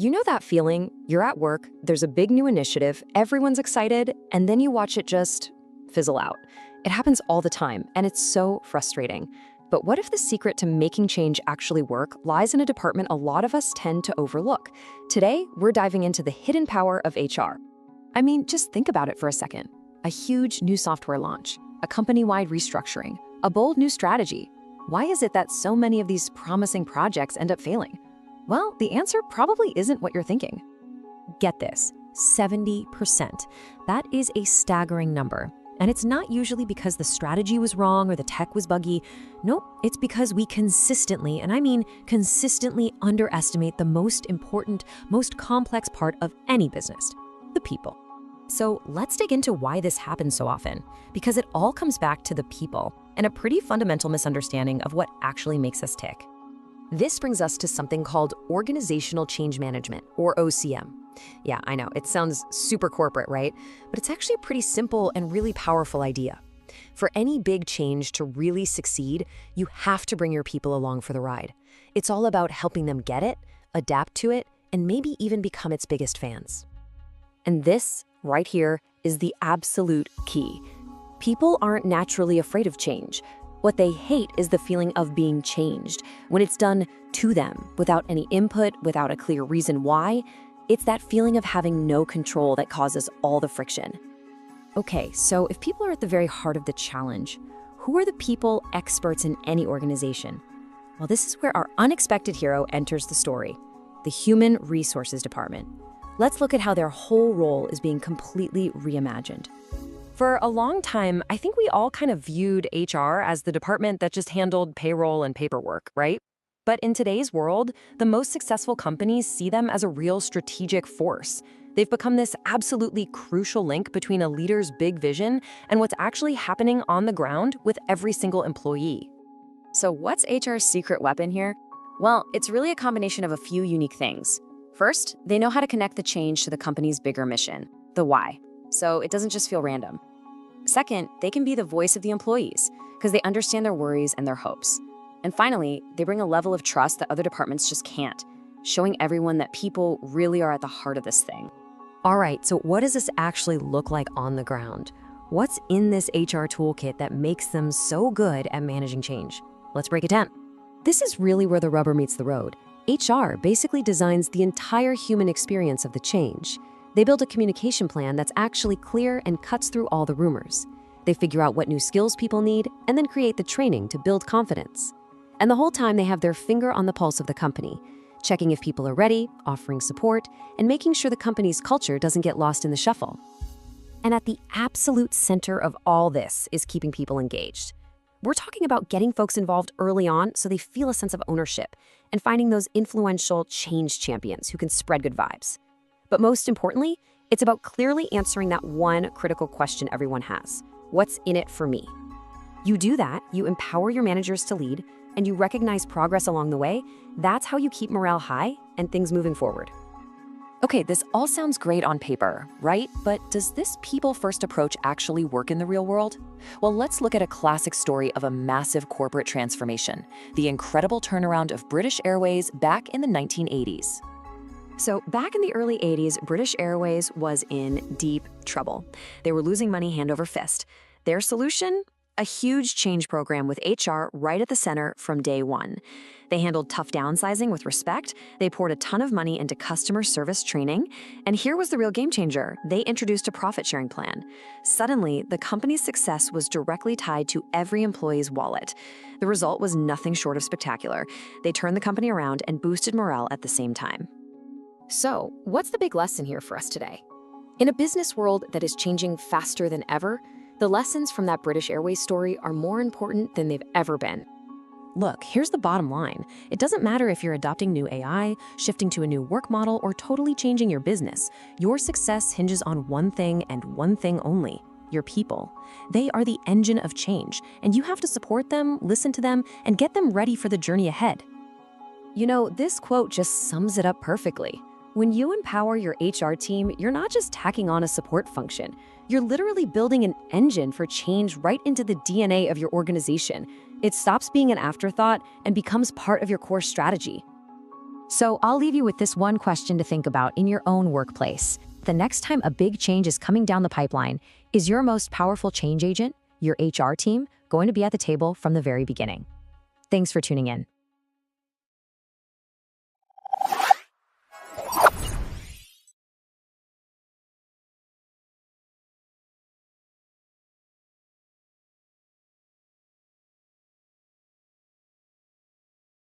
You know that feeling? You're at work, there's a big new initiative, everyone's excited, and then you watch it just fizzle out. It happens all the time, and it's so frustrating. But what if the secret to making change actually work lies in a department a lot of us tend to overlook? Today, we're diving into the hidden power of HR. I mean, just think about it for a second. A huge new software launch, a company-wide restructuring, a bold new strategy. Why is it that so many of these promising projects end up failing? Well, the answer probably isn't what you're thinking. Get this, 70%. That is a staggering number. And it's not usually because the strategy was wrong or the tech was buggy. Nope, it's because we consistently, and I mean consistently, underestimate the most important, most complex part of any business, the people. So let's dig into why this happens so often, because it all comes back to the people and a pretty fundamental misunderstanding of what actually makes us tick. This brings us to something called organizational change management, or OCM. Yeah, I know, it sounds super corporate, right? But it's actually a pretty simple and really powerful idea. For any big change to really succeed, you have to bring your people along for the ride. It's all about helping them get it, adapt to it, and maybe even become its biggest fans. And this, right here, is the absolute key. People aren't naturally afraid of change. What they hate is the feeling of being changed. When it's done to them, without any input, without a clear reason why, it's that feeling of having no control that causes all the friction. Okay, so if people are at the very heart of the challenge, who are the people experts in any organization? Well, this is where our unexpected hero enters the story, the Human Resources Department. Let's look at how their whole role is being completely reimagined. For a long time, I think we all kind of viewed HR as the department that just handled payroll and paperwork, right? But in today's world, the most successful companies see them as a real strategic force. They've become this absolutely crucial link between a leader's big vision and what's actually happening on the ground with every single employee. So what's HR's secret weapon here? Well, it's really a combination of a few unique things. First, they know how to connect the change to the company's bigger mission, the why, so it doesn't just feel random. Second, they can be the voice of the employees because they understand their worries and their hopes. And finally, they bring a level of trust that other departments just can't, showing everyone that people really are at the heart of this thing. All right, so what does this actually look like on the ground? What's in this HR toolkit that makes them so good at managing change? Let's break it down. This is really where the rubber meets the road. HR basically designs the entire human experience of the change. They build a communication plan that's actually clear and cuts through all the rumors. They figure out what new skills people need and then create the training to build confidence. And the whole time they have their finger on the pulse of the company, checking if people are ready, offering support, and making sure the company's culture doesn't get lost in the shuffle. And at the absolute center of all this is keeping people engaged. We're talking about getting folks involved early on so they feel a sense of ownership and finding those influential change champions who can spread good vibes. But most importantly, it's about clearly answering that one critical question everyone has. What's in it for me? You do that, you empower your managers to lead, and you recognize progress along the way. That's how you keep morale high and things moving forward. Okay, this all sounds great on paper, right? But does this people-first approach actually work in the real world? Well, let's look at a classic story of a massive corporate transformation, the incredible turnaround of British Airways back in the 1980s. So back in the early 80s, British Airways was in deep trouble. They were losing money hand over fist. Their solution? A huge change program with HR right at the center from day one. They handled tough downsizing with respect. They poured a ton of money into customer service training. And here was the real game changer. They introduced a profit-sharing plan. Suddenly, the company's success was directly tied to every employee's wallet. The result was nothing short of spectacular. They turned the company around and boosted morale at the same time. So, what's the big lesson here for us today? In a business world that is changing faster than ever, the lessons from that British Airways story are more important than they've ever been. Look, here's the bottom line. It doesn't matter if you're adopting new AI, shifting to a new work model, or totally changing your business. Your success hinges on one thing and one thing only: your people. They are the engine of change, and you have to support them, listen to them, and get them ready for the journey ahead. You know, this quote just sums it up perfectly. When you empower your HR team, you're not just tacking on a support function. You're literally building an engine for change right into the DNA of your organization. It stops being an afterthought and becomes part of your core strategy. So I'll leave you with this one question to think about in your own workplace. The next time a big change is coming down the pipeline, is your most powerful change agent, your HR team, going to be at the table from the very beginning? Thanks for tuning in.